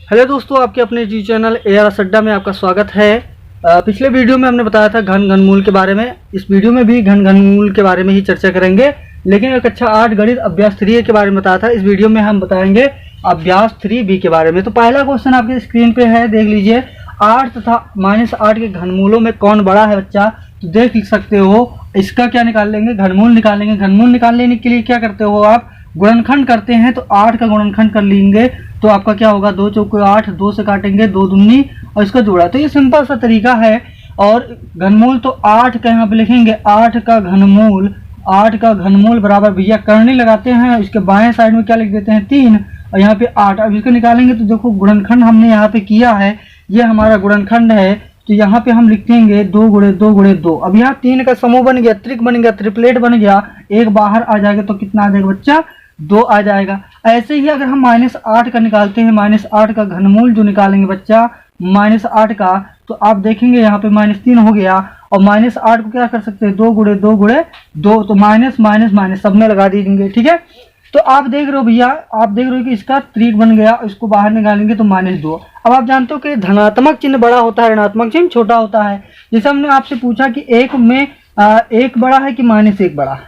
Hello दोस्तों, आपके अपने जी चैनल ARS अड्डा में आपका स्वागत है। पिछले वीडियो में हमने बताया था घन घनमूल के बारे में। इस वीडियो में भी घन घनमूल के बारे में ही चर्चा करेंगे, लेकिन एक कक्षा 8 गणित अभ्यास 3 के बारे में बताया था। इस वीडियो में हम बताएंगे अभ्यास 3B के बारे में। तो पहला क्वेश्चन आपके स्क्रीन पे है, देख लीजिए। 8 तथा -8 के घनमूलों में कौन बड़ा है बच्चा? तो देख सकते हो, इसका क्या निकाल लेंगे, घनमूल निकालेंगे। घनमूल निकालने के लिए क्या करते हो आप, गुणनखंड करते हैं। तो 8 का गुणनखंड कर लेंगे तो आपका क्या होगा, 2 चौके 8, 2 से काटेंगे 2 दूनी और इसका जोड़ा। तो ये सिंपल सा तरीका है। और घनमूल तो 8 का यहाँ पे लिखेंगे, 8 का घनमूल बराबर, भैया करनी लगाते हैं, इसके बाएं साइड में क्या लिख देते हैं 3 और यहाँ पे 8। अब इसको निकालेंगे तो देखो गुणनखंड हमने यहाँ पे किया है, ये हमारा गुणनखंड है। तो यहाँ पे हम लिखेंगे 2 गुणे 2 गुणे 2। अब यहाँ 3 का समूह बन गया, त्रिक बन गया, ट्रिपलेट बन गया। एक बाहर आ जाएगा तो कितना आ जाएगा बच्चा, 2 आ जाएगा। ऐसे ही अगर हम -8 का निकालते हैं, -8 का घनमूल जो निकालेंगे बच्चा -8 का, तो आप देखेंगे यहाँ पे -3 हो गया। और -8 को क्या कर सकते हैं, 2 गुणे 2 गुणे 2, तो माइनस माइनस माइनस सब में लगा दीजिए, ठीक है। तो आप देख रहे हो भैया, आप देख रहे हो कि इसका त्रिक बन गया, इसको बाहर निकालेंगे तो -2। अब आप जानते हो कि धनात्मक चिन्ह बड़ा होता है, ऋणात्मक चिन्ह छोटा होता है। जैसे हमने आपसे पूछा कि एक में 1 बड़ा है कि -1 बड़ा है,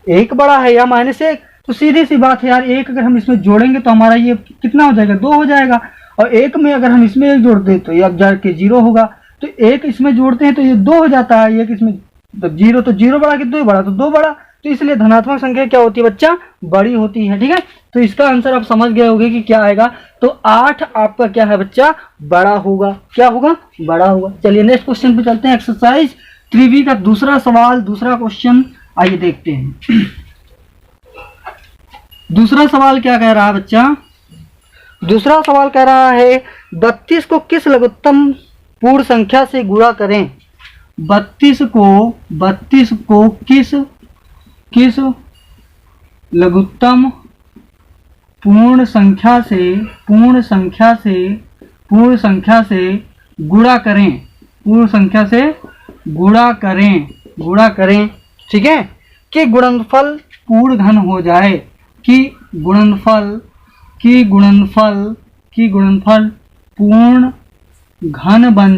1 बड़ा है या -1, तो सीधी सी बात है यार, 1 अगर हम इसमें जोड़ेंगे तो हमारा ये कितना हो जाएगा, 2 हो जाएगा। और 1 में अगर हम इसमें 1 जोड़ते हैं तो ये अब जाके 0 होगा। तो 1 इसमें जोड़ते हैं तो ये 2 हो जाता है, 1 इसमें तो 0, तो 0 बड़ा कि 2 बड़ा, तो 2 बड़ा। तो इसलिए धनात्मक संख्या क्या होती है बच्चा, बड़ी होती है, ठीक है। तो इसका आंसर आप समझ गए होंगे कि क्या आएगा। तो 8 आपका क्या है बच्चा, बड़ा होगा। क्या होगा, बड़ा होगा। चलिए नेक्स्ट क्वेश्चन पे चलते हैं। एक्सरसाइज 3B का दूसरा सवाल, दूसरा क्वेश्चन, आइए देखते हैं। दूसरा सवाल क्या कह रहा है बच्चा, दूसरा सवाल कह रहा है 32 को किस लघुत्तम पूर्ण संख्या से गुणा करें। 32 को किस लघुत्तम पूर्ण संख्या से गुणा करें, पूर्ण संख्या से गुणा करें, ठीक है। कि गुणनफल पूर्ण घन हो जाए, कि गुणनफल पूर्ण घन बन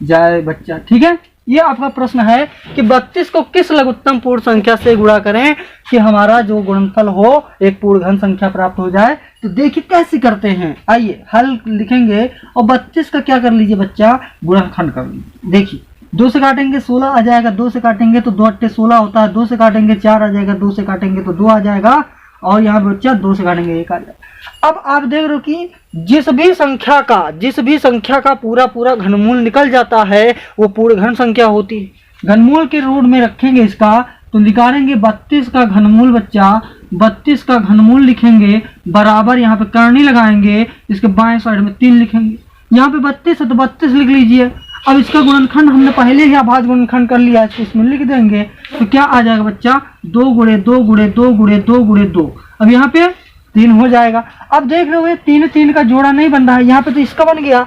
जाए बच्चा, ठीक है। ये आपका प्रश्न है कि 32 को किस लघुत्तम पूर्ण संख्या से गुणा करें कि हमारा जो गुणनफल हो एक पूर्ण घन संख्या प्राप्त हो जाए। तो देखिए कैसे करते हैं, आइए हल लिखेंगे। और 32 का क्या कर लीजिए बच्चा, गुणनखंड कर लीजिए। देखिए 2 से काटेंगे 16 आ जाएगा, 2 से काटेंगे तो 2 8 16 होता है, 2 से काटेंगे 4 आ जाएगा, 2 से काटेंगे तो 2 आ जाएगा, और यहाँ पे बच्चा 2 से काटेंगे 1 आ जाएगा। अब आप देख रहे हो कि जिस भी संख्या का पूरा घनमूल निकल जाता है वो पूर्ण घन संख्या होती है। घनमूल के रूप में रखेंगे इसका, तो निकालेंगे 32 का घनमूल बच्चा, 32 का घनमूल लिखेंगे बराबर, यहाँ पे करनी लगाएंगे, इसके बाएं साइड में 3 लिखेंगे। यहाँ पे 32 है तो 32 लिख लीजिए। अब इसका गुणनखंड हमने पहले ही आभाज्य गुणनखंड कर लिया, इसको इसमें लिख देंगे। तो क्या आ जाएगा बच्चा, 2 गुणे 2 गुणे 2 गुणे 2 गुणे 2। अब यहाँ पे 3 हो जाएगा। अब देख रहे हो 3 का जोड़ा नहीं बन रहा है, यहाँ पे तो इसका बन गया,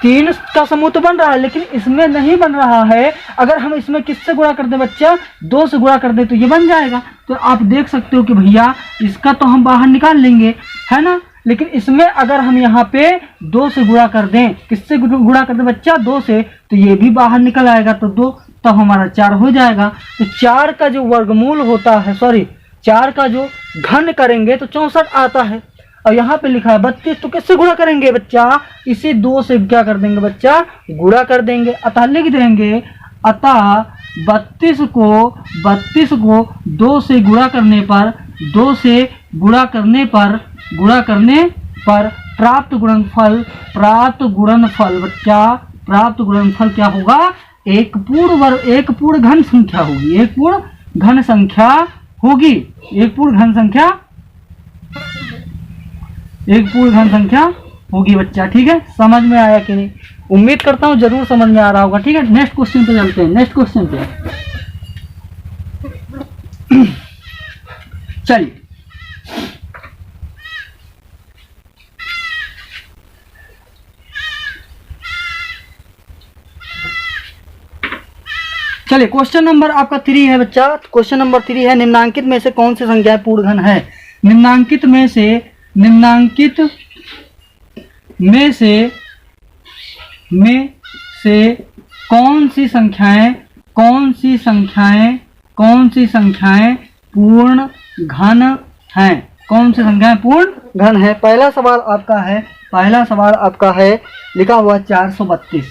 3 का समूह तो बन रहा है, लेकिन इसमें नहीं बन रहा है। अगर हम इसमें किससे गुणा कर दे बच्चा, 2 से गुणा कर दे तो ये बन जाएगा। तो आप देख सकते हो कि भैया इसका तो हम बाहर निकाल लेंगे, है ना, लेकिन इसमें अगर हम यहाँ पे 2 से गुणा कर दें, किससे गुणा कर दे बच्चा, 2 से, तो ये भी बाहर निकल आएगा, तो 2, तो हमारा 4 हो जाएगा। तो 4 का जो वर्गमूल होता है, 4 का जो घन करेंगे तो 64 आता है। और यहाँ पे लिखा है 32, तो किससे गुणा करेंगे बच्चा, इसी 2 से क्या कर देंगे बच्चा, गुणा कर देंगे। अतः लिख देंगे, अतः 32 को 2 से गुणा करने पर प्राप्त गुणनफल क्या होगा, एक पूर्ण घन संख्या होगी बच्चा, ठीक है। समझ में आया कि नहीं, उम्मीद करता हूँ जरूर समझ में आ रहा होगा, ठीक है। नेक्स्ट क्वेश्चन पे चलते हैं। नेक्स्ट क्वेश्चन पे चलिए, क्वेश्चन नंबर आपका 3 है बच्चा। क्वेश्चन नंबर 3 है, निम्नांकित में से कौन सी संख्या पूर्ण घन है। निम्नांकित में से कौन सी संख्याएं पूर्ण घन हैं? कौन सी संख्याएं पूर्ण घन है? पहला सवाल आपका है लिखा हुआ 432।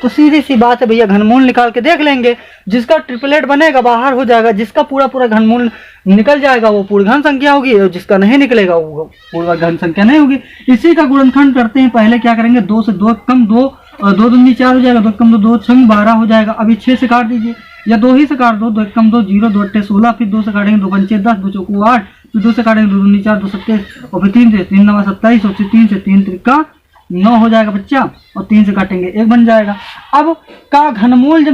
तो सीधी सी बात है भैया, घनमूल निकाल के देख लेंगे। जिसका ट्रिपलेट बनेगा बाहर हो जाएगा, जिसका पूरा घनमूल निकल जाएगा वो पूर्ण घन संख्या होगी, और जिसका नहीं निकलेगा वो पूर्ण घन संख्या नहीं होगी। इसी का गुणनखंड करते हैं। पहले क्या करेंगे, 2 से 2 कम 2 और 2 दूनी 4 हो जाएगा, 2 कम 2 2 6 12 हो जाएगा। अभी 6 से काट दीजिए, या 2 ही से काट दो, 2 कम 2 0 2 8 16, फिर 2 से काटेंगे 2 पंचे 10, 2 चौको 8, फिर 2 से काटेंगे 2 दूनी 4 2 27, और फिर 3 से 3 9 27, और फिर 3 से 3 त्रिका 9 हो जाएगा बच्चा, और 3 से काटेंगे 1 बन जाएगा। अब का घनमूल जब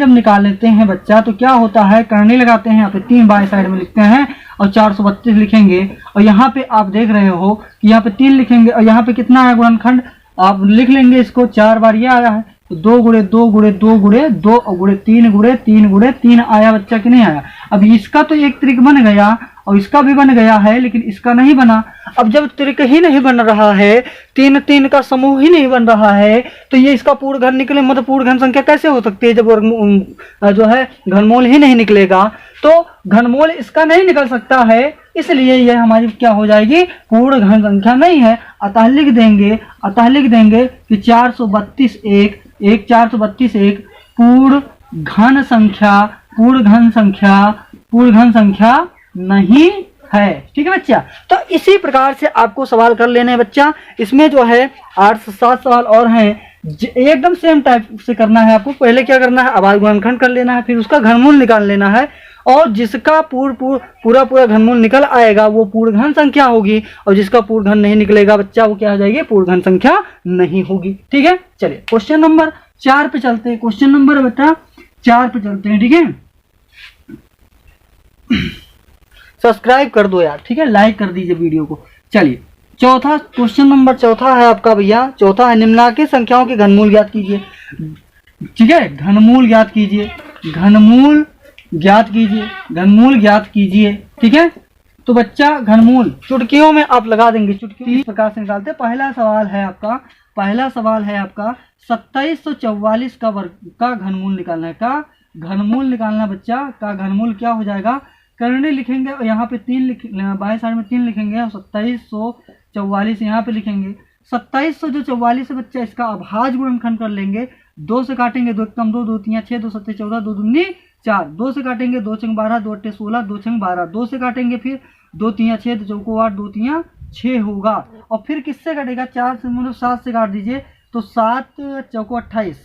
निकाल लेते हैं बच्चा, तो क्या होता है, करनी लगाते हैं, यहाँ पे 3 बाएं साइड में लिखते हैं और 432 लिखेंगे, और यहाँ पे आप देख रहे हो कि यहाँ पे 3 लिखेंगे, और यहाँ पे कितना है गुणनखंड आप लिख लेंगे इसको, 4 बार ये आया है, तो 2 गुणे 2 गुणे 2 गुणे 2 और गुणे 3 गुणे 3 गुणे 3 आया बच्चा कि नहीं आया। अब इसका तो एक त्रिक बन गया और इसका भी बन गया है, लेकिन इसका नहीं बना। अब जब त्रिक ही नहीं बन रहा है, 3 3 का समूह ही नहीं बन रहा है, तो ये इसका पूर्ण घन निकले, मतलब पूर्ण घन संख्या कैसे हो सकती है जब जो है घनमूल ही नहीं निकलेगा। तो घनमूल इसका नहीं निकल सकता है, इसलिए यह हमारी क्या हो जाएगी, पूर्ण घन संख्या नहीं है। अतः लिख देंगे कि 432 एक पूर्ण घन संख्या नहीं है। ठीक है बच्चा। तो इसी प्रकार से आपको सवाल कर लेने हैं बच्चा। इसमें जो है 8 से 7 सवाल और हैं, एकदम सेम टाइप से करना है आपको। पहले क्या करना है, आबाद गुणनखंड कर लेना है, फिर उसका घनमूल निकाल लेना है, और जिसका पूरा घनमूल निकल आएगा वो पूर्ण घन संख्या होगी, और जिसका पूर्ण घन नहीं निकलेगा बच्चा वो क्या हो जाएगी, पूर्ण घन संख्या नहीं होगी। ठीक है, चलिए क्वेश्चन नंबर 4 पे चलते हैं। क्वेश्चन नंबर बेटा 4 पे चलते हैं। ठीक है, सब्सक्राइब कर दो यार, ठीक है, लाइक कर दीजिए वीडियो को। चलिए चौथा क्वेश्चन नंबर चौथा है आपका भैया, चौथा है निम्नलिखित संख्याओं के घनमूल ज्ञात कीजिए। ठीक है, घनमूल ज्ञात कीजिए। ठीक है, तो बच्चा घनमूल चुटकियों में आप लगा देंगे, चुटकी इस प्रकार से निकालते हैं। पहला सवाल है आपका 2744 का वर्ग का घनमूल निकालना है। का घनमूल निकालना बच्चा, का घनमूल क्या हो जाएगा, करने लिखेंगे और यहाँ पे 3 बाएं साइड में 3 लिखेंगे और 2744 यहाँ पे लिखेंगे। 2744 है बच्चा, इसका अभाज्य गुणनखंड कर लेंगे। 2 से काटेंगे, 2 कम 2 2 3 6 2 7 14 2 दूनी 4, 2 से काटेंगे 2 6 12 2 8 16 2 6 12, 2 से काटेंगे फिर 2 3 6 2 चौको 8 2 3 6 होगा। और फिर किससे कटेगा, 4 से मतलब 7 से काट दीजिए, तो 7 चौको 28,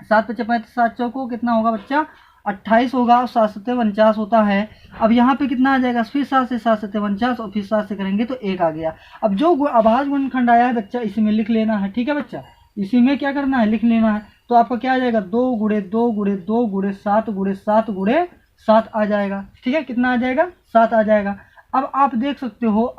7 5 35, 7 चौको कितना होगा बच्चा 28 होगा, 7 7 49 होता है। अब यहाँ पे कितना आ जाएगा, फिर 7 से 7 7 49 और फिर 7 से करेंगे तो 1 आ गया। अब जो अभाज्य गुणनखंड आया है बच्चा इसी में लिख लेना है। ठीक है बच्चा, इसी में क्या करना है, लिख लेना है। तो आपका क्या आ जाएगा, 2 गुणे 2 गुणे 2 गुणे 7 गुणे 7 गुणे 7 आ जाएगा। ठीक है, कितना आ जाएगा, 7 आ जाएगा। अब आप देख सकते हो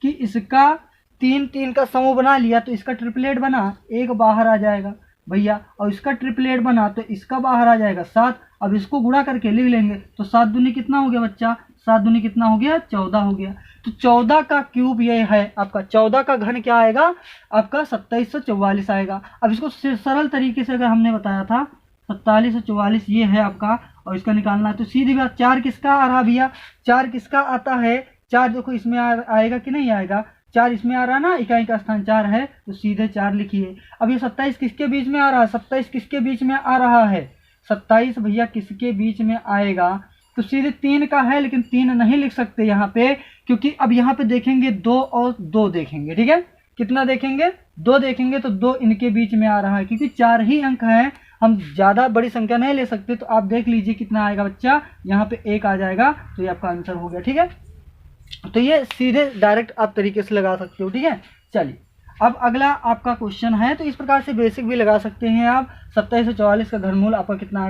कि इसका 3 3 का समूह बना लिया, तो इसका ट्रिपलेट बना, एक बाहर आ जाएगा भैया, और इसका ट्रिपलेट बना तो इसका बाहर आ जाएगा 7। अब इसको गुणा करके लिख लेंगे, तो 7 दूनी कितना हो गया बच्चा, 7 दूनी कितना हो गया, 14 हो गया। तो 14 का क्यूब ये है आपका, 14 का घन क्या आएगा आपका 2744 आएगा। अब इसको सरल तरीके से अगर हमने बताया था 4744 ये है आपका, और इसका निकालना है, तो सीधी बात 4 किसका आ रहा भैया, 4 किसका आता है, 4 देखो इसमें आएगा कि नहीं आएगा, 4 इसमें आ रहा ना, इकाई का स्थान 4 है तो सीधे 4 लिखिए। अब ये 27 किसके बीच में आ रहा है, 27 किसके बीच में आ रहा है, 27 भैया किसके बीच में आएगा, तो सीधे 3 का है, लेकिन 3 नहीं लिख सकते यहाँ पे, क्योंकि अब यहाँ पे देखेंगे 2 और 2 देखेंगे। ठीक है, कितना देखेंगे, 2 देखेंगे, तो 2 इनके बीच में आ रहा है, क्योंकि 4 ही अंक है, हम ज़्यादा बड़ी संख्या नहीं ले सकते। तो आप देख लीजिए कितना आएगा बच्चा, यहाँ पे 1 आ जाएगा, तो ये आपका आंसर हो गया। ठीक है, तो ये सीधे डायरेक्ट आप तरीके से लगा सकते हो। ठीक है, चलिए अब अगला आपका क्वेश्चन है, तो इस प्रकार से बेसिक भी लगा सकते हैं आप। 2744 का घनमूल आपका कितना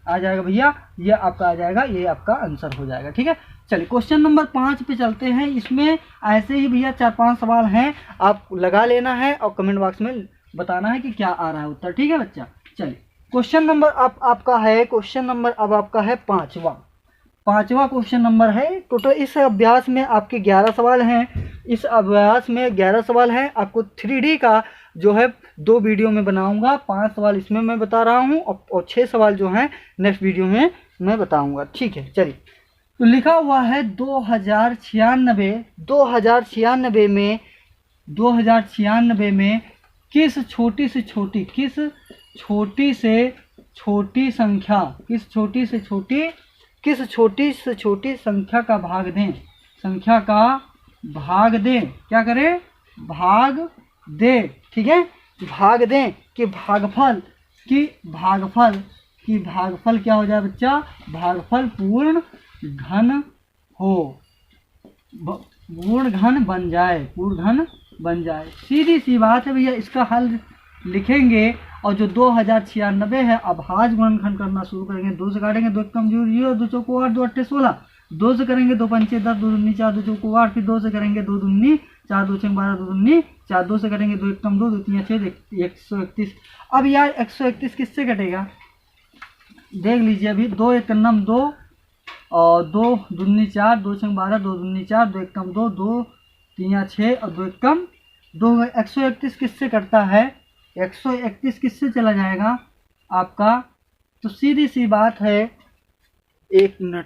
आ जाएगा भैया, ये आपका आ जाएगा, ये आपका आंसर हो जाएगा। ठीक है, चलिए क्वेश्चन नंबर 5 पे चलते हैं। इसमें ऐसे ही भैया 4-5 सवाल हैं, आप लगा लेना है और कमेंट बॉक्स में बताना है कि क्या आ रहा है उत्तर। ठीक है बच्चा, चलिए क्वेश्चन नंबर अब आपका है 5वां। 5वां क्वेश्चन नंबर है। टोटल इस अभ्यास में आपके 11 सवाल हैं। इस अभ्यास में 11 सवाल हैं। आपको 3D का जो है 2 वीडियो में बनाऊंगा। 5 सवाल इसमें मैं बता रहा हूं और 6 सवाल जो हैं नेक्स्ट वीडियो में मैं बताऊंगा। ठीक है, चलिए। तो लिखा हुआ है 2096 में किस छोटी से छोटी संख्या का भाग दें। क्या करें? भाग दें। ठीक है, भाग दें कि भागफल क्या हो जाए बच्चा? भागफल पूर्ण घन हो, पूर्ण घन बन जाए। सीधी सी बात है भैया। इसका हल लिखेंगे और जो 2096 है अभाज्य गुणनखंड करना शुरू करेंगे। 2 से काटेंगे, 2 कम 0, 2 चौको 8, 2 अट्ठे 16, 2 से करेंगे 2 पंचे 10, 2 दूनी 4, 2 चौको 8, फिर 2 से करेंगे 2 दूनी 4, 2 छंग 12, 2 दूनी 4, 2 से करेंगे 2 एक कम 2, 2 तीन 6, 131। अब यार 131 किससे कटेगा? देख लीजिए अभी। 2 एक नम 2 और 2 दूनी 4, 2 छंग 12, 2 दूनी 4, 2 एक कम 2, 2 तीन 6 और 2 एक कम 2। 131 किससे कटता है? 131 किससे चला जाएगा आपका? तो सीधी सी बात है। 1 मिनट।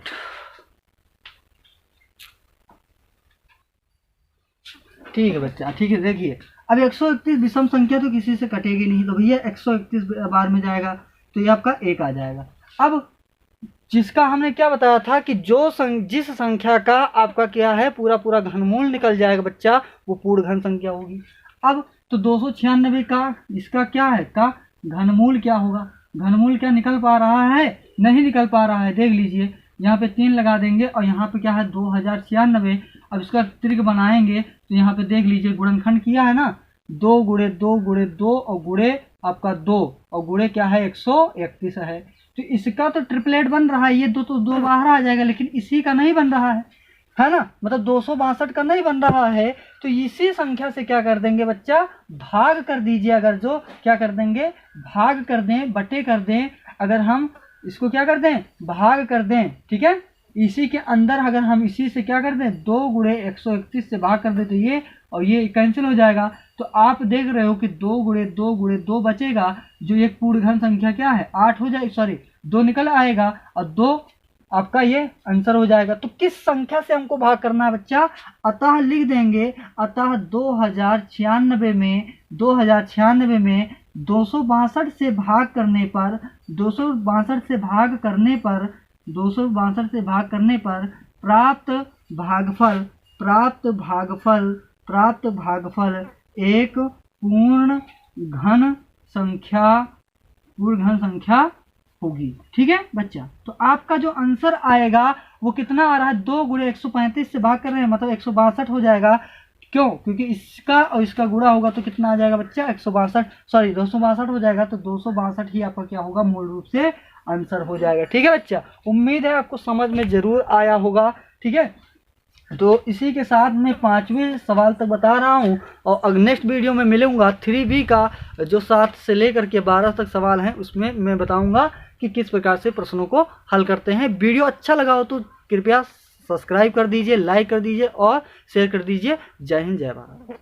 ठीक है बच्चा, ठीक है। देखिए अब 131 विषम संख्या तो किसी से कटेगी नहीं, तो भैया 131 बार में जाएगा तो ये आपका 1 आ जाएगा। अब जिसका हमने क्या बताया था कि जिस संख्या का आपका क्या है पूरा घनमूल निकल जाएगा बच्चा, वो पूर्ण घन संख्या होगी। अब तो 296 का इसका क्या है का घनमूल क्या होगा? घनमूल क्या निकल पा रहा है? नहीं निकल पा रहा है। देख लीजिए यहाँ पे 3 लगा देंगे और यहाँ पे क्या है 2096। अब इसका त्रिक बनाएंगे तो यहाँ पे देख लीजिए गुणनखंड किया है ना, 2 गुणे 2 गुणे 2 और गुणे आपका 2 और गुणे क्या है 131 है। तो इसका तो ट्रिपलेट बन रहा है। ये 2 तो 2 बाहर आ जाएगा, लेकिन इसी का नहीं बन रहा है ना, मतलब 262 का नहीं बन रहा है। तो इसी संख्या से क्या कर देंगे बच्चा? भाग कर दीजिए। अगर जो क्या कर देंगे? भाग कर दें, बटे कर दें। अगर हम इसको क्या कर दें? भाग कर दें। ठीक है, इसी के अंदर अगर हम इसी से क्या कर दें? 2 गुणे 131 से भाग कर दें तो ये और ये कैंसिल हो जाएगा। तो आप देख रहे हो कि 2 गुणे 2 गुणे 2 बचेगा, जो एक पूर्ण घन संख्या क्या है 8 हो जाएगी, सॉरी 2 निकल आएगा और 2 आपका ये आंसर हो जाएगा। तो किस संख्या से हमको भाग करना है बच्चा? अतः लिख देंगे, अतः 2096 में 262 से भाग करने पर 262 से भाग करने पर प्राप्त भागफल एक पूर्ण घन संख्या होगी। ठीक है बच्चा, तो आपका जो आंसर आएगा वो कितना आ रहा है? 2 गुणे 135 से भाग कर रहे हैं, मतलब 162 हो जाएगा। क्यों? क्योंकि इसका और इसका गुणा होगा तो कितना आ जाएगा बच्चा? 262 हो जाएगा। तो 262 ही आपका क्या होगा? मूल रूप से आंसर हो जाएगा। ठीक है बच्चा, उम्मीद है आपको समझ में जरूर आया होगा। ठीक है, तो इसी के साथ मैं 5वें सवाल तक बता रहा हूं और नेक्स्ट वीडियो में मिलूंगा 3B का जो 7 से लेकर के 12 तक सवाल हैं, उसमें मैं बताऊंगा कि किस प्रकार से प्रश्नों को हल करते हैं। वीडियो अच्छा लगा हो तो कृपया सब्सक्राइब कर दीजिए, लाइक कर दीजिए और शेयर कर दीजिए। जय हिंद, जय भारत।